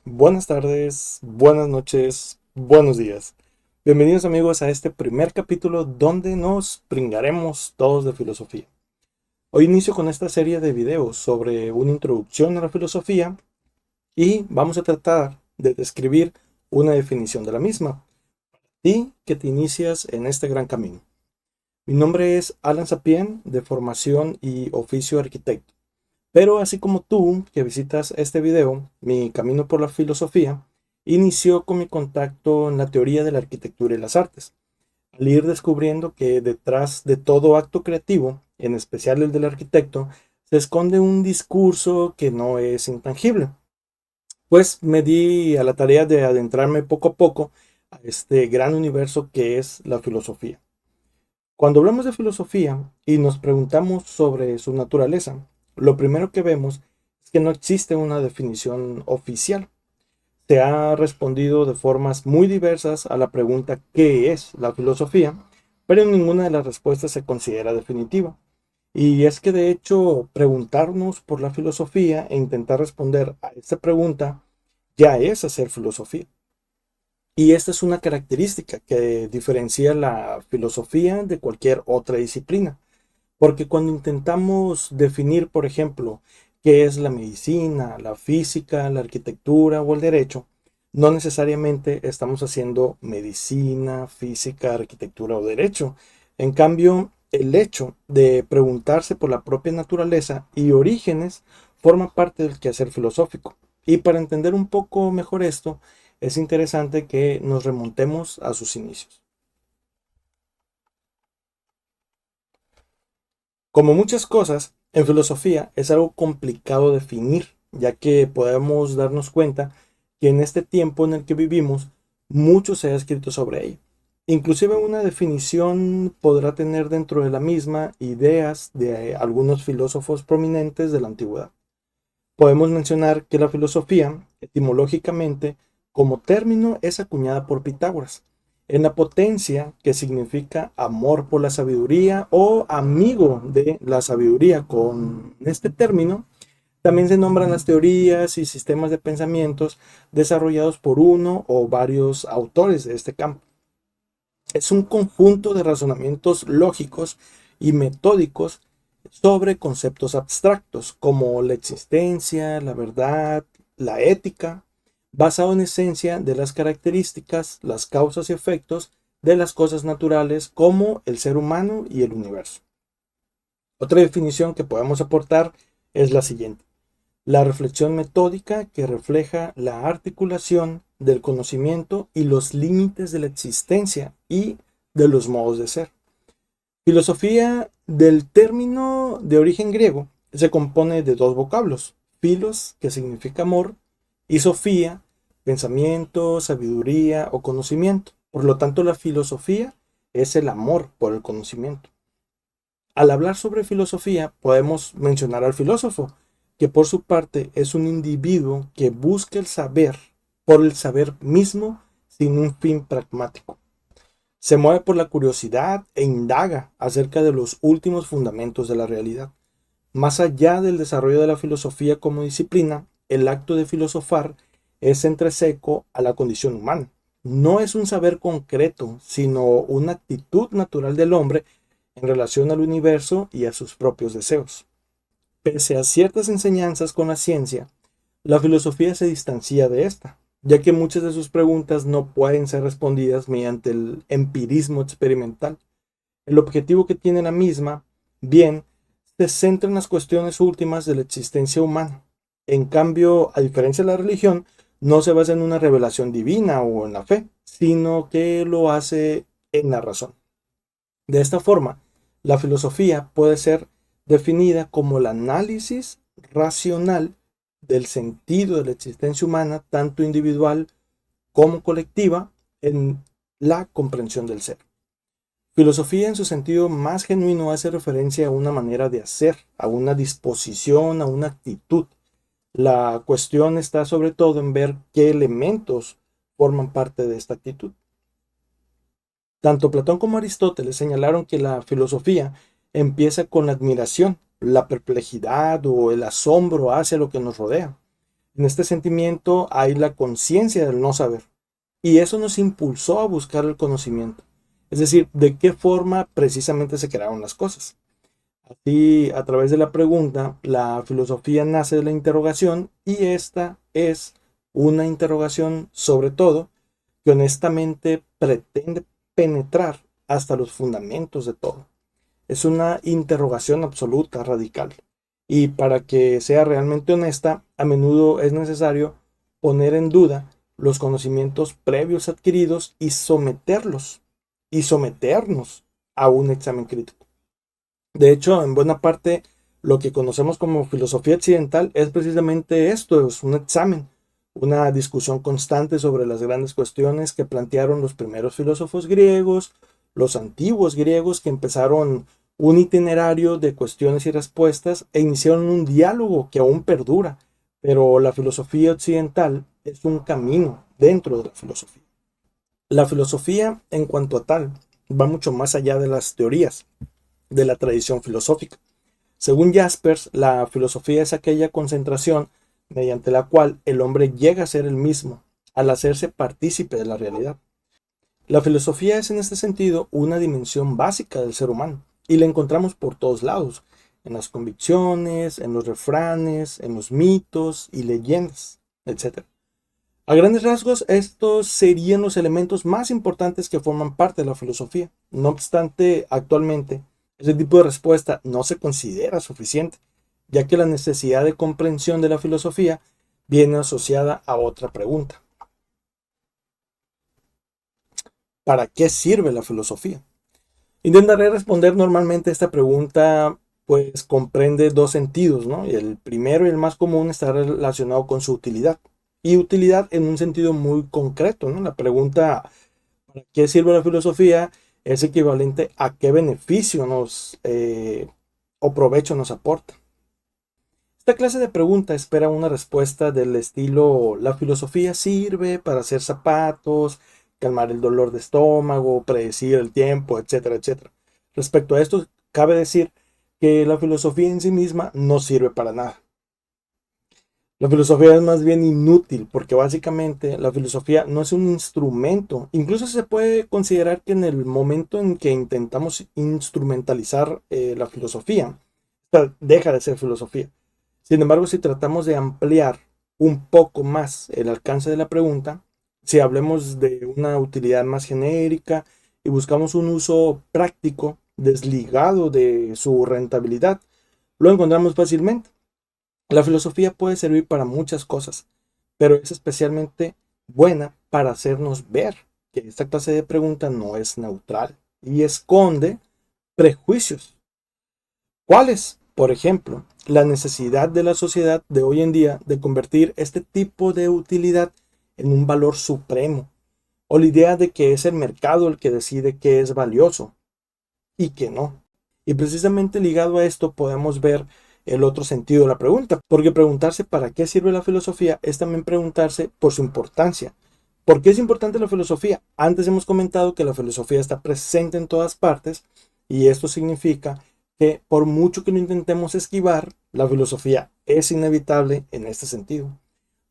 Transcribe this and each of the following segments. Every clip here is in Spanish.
Buenas tardes, buenas noches, buenos días. Bienvenidos amigos a este primer capítulo donde nos pringaremos todos de filosofía. Hoy inicio con esta serie de videos sobre una introducción a la filosofía y vamos a tratar de describir una definición de la misma y que te inicias en este gran camino. Mi nombre es Alan Sapien, de formación y oficio arquitecto. Pero así como tú que visitas este video, mi camino por la filosofía inició con mi contacto en la teoría de la arquitectura y las artes, al ir descubriendo que detrás de todo acto creativo, en especial el del arquitecto, se esconde un discurso que no es intangible. Pues me di a la tarea de adentrarme poco a poco a este gran universo que es la filosofía. Cuando hablamos de filosofía y nos preguntamos sobre su naturaleza, lo primero que vemos es que no existe una definición oficial. Se ha respondido de formas muy diversas a la pregunta ¿qué es la filosofía? Pero ninguna de las respuestas se considera definitiva. Y es que de hecho preguntarnos por la filosofía e intentar responder a esta pregunta ya es hacer filosofía. Y esta es una característica que diferencia la filosofía de cualquier otra disciplina. Porque cuando intentamos definir, por ejemplo, qué es la medicina, la física, la arquitectura o el derecho, no necesariamente estamos haciendo medicina, física, arquitectura o derecho. En cambio, el hecho de preguntarse por la propia naturaleza y orígenes forma parte del quehacer filosófico. Y para entender un poco mejor esto, es interesante que nos remontemos a sus inicios. Como muchas cosas, en filosofía es algo complicado definir, ya que podemos darnos cuenta que en este tiempo en el que vivimos, mucho se ha escrito sobre ello. Inclusive una definición podrá tener dentro de la misma ideas de algunos filósofos prominentes de la antigüedad. Podemos mencionar que la filosofía, etimológicamente, como término, es acuñada por Pitágoras, en la potencia que significa amor por la sabiduría o amigo de la sabiduría. Con este término también se nombran las teorías y sistemas de pensamientos desarrollados por uno o varios autores de este campo. Es un conjunto de razonamientos lógicos y metódicos sobre conceptos abstractos como la existencia, la verdad, la ética, basado en esencia de las características, las causas y efectos de las cosas naturales como el ser humano y el universo. Otra definición que podemos aportar es la siguiente: la reflexión metódica que refleja la articulación del conocimiento y los límites de la existencia y de los modos de ser. Filosofía, del término de origen griego, se compone de dos vocablos: philos, que significa amor, y sofía, pensamiento, sabiduría o conocimiento. Por lo tanto, la filosofía es el amor por el conocimiento. Al hablar sobre filosofía, podemos mencionar al filósofo, que por su parte es un individuo que busca el saber por el saber mismo sin un fin pragmático. Se mueve por la curiosidad e indaga acerca de los últimos fundamentos de la realidad. Más allá del desarrollo de la filosofía como disciplina, el acto de filosofar es entreseco a la condición humana. No es un saber concreto, sino una actitud natural del hombre en relación al universo y a sus propios deseos. Pese a ciertas enseñanzas con la ciencia, la filosofía se distancia de esta, ya que muchas de sus preguntas no pueden ser respondidas mediante el empirismo experimental. El objetivo que tiene la misma, bien, se centra en las cuestiones últimas de la existencia humana. En cambio, a diferencia de la religión, no se basa en una revelación divina o en la fe, sino que lo hace en la razón. De esta forma, la filosofía puede ser definida como el análisis racional del sentido de la existencia humana, tanto individual como colectiva, en la comprensión del ser. Filosofía en su sentido más genuino hace referencia a una manera de hacer, a una disposición, a una actitud. La cuestión está sobre todo en ver qué elementos forman parte de esta actitud. Tanto Platón como Aristóteles señalaron que la filosofía empieza con la admiración, la perplejidad o el asombro hacia lo que nos rodea. En este sentimiento hay la conciencia del no saber. Y eso nos impulsó a buscar el conocimiento. Es decir, de qué forma precisamente se crearon las cosas. Así, a través de la pregunta, la filosofía nace de la interrogación y esta es una interrogación sobre todo que honestamente pretende penetrar hasta los fundamentos de todo. Es una interrogación absoluta, radical. Y para que sea realmente honesta, a menudo es necesario poner en duda los conocimientos previos adquiridos y someternos a un examen crítico. De hecho, en buena parte, lo que conocemos como filosofía occidental es precisamente esto, es un examen, una discusión constante sobre las grandes cuestiones que plantearon los primeros filósofos griegos, los antiguos griegos que empezaron un itinerario de cuestiones y respuestas e iniciaron un diálogo que aún perdura, pero la filosofía occidental es un camino dentro de la filosofía. La filosofía, en cuanto a tal, va mucho más allá de las teorías de la tradición filosófica. Según Jaspers, la filosofía es aquella concentración mediante la cual el hombre llega a ser el mismo, al hacerse partícipe de la realidad. La filosofía es en este sentido una dimensión básica del ser humano y la encontramos por todos lados, en las convicciones, en los refranes, en los mitos y leyendas, etc. A grandes rasgos, estos serían los elementos más importantes que forman parte de la filosofía. No obstante, actualmente, ese tipo de respuesta no se considera suficiente, ya que la necesidad de comprensión de la filosofía viene asociada a otra pregunta. ¿Para qué sirve la filosofía? Intentaré responder normalmente esta pregunta, pues comprende dos sentidos, ¿no? Y el primero y el más común está relacionado con su utilidad. Y utilidad en un sentido muy concreto, ¿no? La pregunta ¿para qué sirve la filosofía? Es equivalente a qué beneficio o provecho nos aporta. Esta clase de pregunta espera una respuesta del estilo: la filosofía sirve para hacer zapatos, calmar el dolor de estómago, predecir el tiempo, etcétera, etcétera. Respecto a esto, cabe decir que la filosofía en sí misma no sirve para nada. La filosofía es más bien inútil porque básicamente la filosofía no es un instrumento. Incluso se puede considerar que en el momento en que intentamos instrumentalizar la filosofía, deja de ser filosofía. Sin embargo, si tratamos de ampliar un poco más el alcance de la pregunta, si hablemos de una utilidad más genérica y buscamos un uso práctico desligado de su rentabilidad, lo encontramos fácilmente. La filosofía puede servir para muchas cosas, pero es especialmente buena para hacernos ver que esta clase de pregunta no es neutral y esconde prejuicios. ¿Cuáles? Por ejemplo, la necesidad de la sociedad de hoy en día de convertir este tipo de utilidad en un valor supremo, o la idea de que es el mercado el que decide qué es valioso y qué no. Y precisamente ligado a esto podemos ver el otro sentido de la pregunta, porque preguntarse para qué sirve la filosofía es también preguntarse por su importancia. ¿Por qué es importante la filosofía? Antes hemos comentado que la filosofía está presente en todas partes y esto significa que por mucho que lo intentemos esquivar, la filosofía es inevitable en este sentido.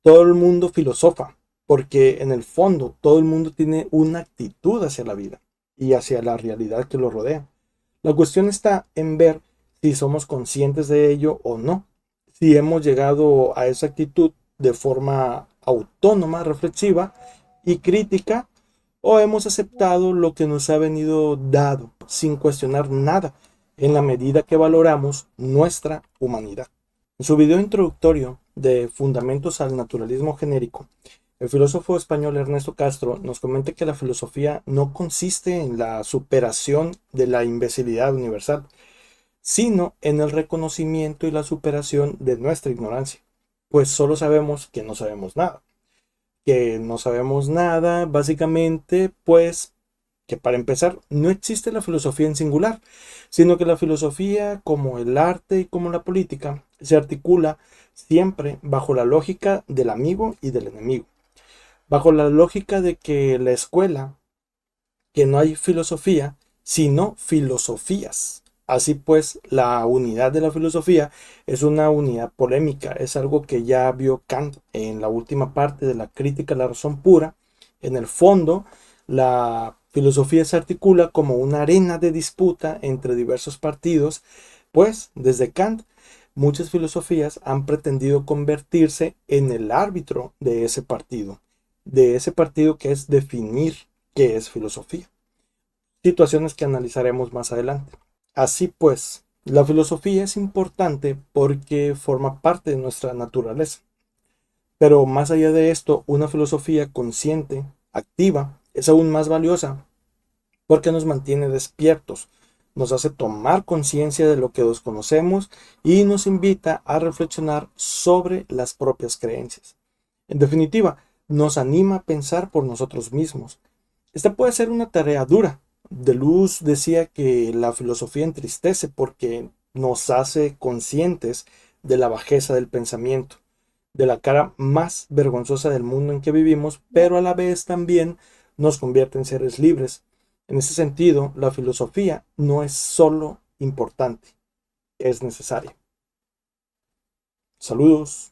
Todo el mundo filosofa, porque en el fondo todo el mundo tiene una actitud hacia la vida y hacia la realidad que lo rodea. La cuestión está en ver si somos conscientes de ello o no, si hemos llegado a esa actitud de forma autónoma, reflexiva y crítica, o hemos aceptado lo que nos ha venido dado sin cuestionar nada en la medida que valoramos nuestra humanidad. En su video introductorio de Fundamentos al Naturalismo Genérico, el filósofo español Ernesto Castro nos comenta que la filosofía no consiste en la superación de la imbecilidad universal, sino en el reconocimiento y la superación de nuestra ignorancia, pues solo sabemos que no sabemos nada. Que no sabemos nada, básicamente, pues que para empezar no existe la filosofía en singular, sino que la filosofía, como el arte y como la política, se articula siempre bajo la lógica del amigo y del enemigo, bajo la lógica de que la escuela, que no hay filosofía, sino filosofías. Así pues, la unidad de la filosofía es una unidad polémica, es algo que ya vio Kant en la última parte de la crítica a la razón pura. En el fondo, la filosofía se articula como una arena de disputa entre diversos partidos, pues desde Kant muchas filosofías han pretendido convertirse en el árbitro de ese partido que es definir qué es filosofía. Situaciones que analizaremos más adelante. Así pues, la filosofía es importante porque forma parte de nuestra naturaleza. Pero más allá de esto, una filosofía consciente, activa, es aún más valiosa porque nos mantiene despiertos, nos hace tomar conciencia de lo que desconocemos y nos invita a reflexionar sobre las propias creencias. En definitiva, nos anima a pensar por nosotros mismos. Esta puede ser una tarea dura. Deleuze decía que la filosofía entristece porque nos hace conscientes de la bajeza del pensamiento, de la cara más vergonzosa del mundo en que vivimos, pero a la vez también nos convierte en seres libres. En ese sentido, la filosofía no es solo importante, es necesaria. Saludos.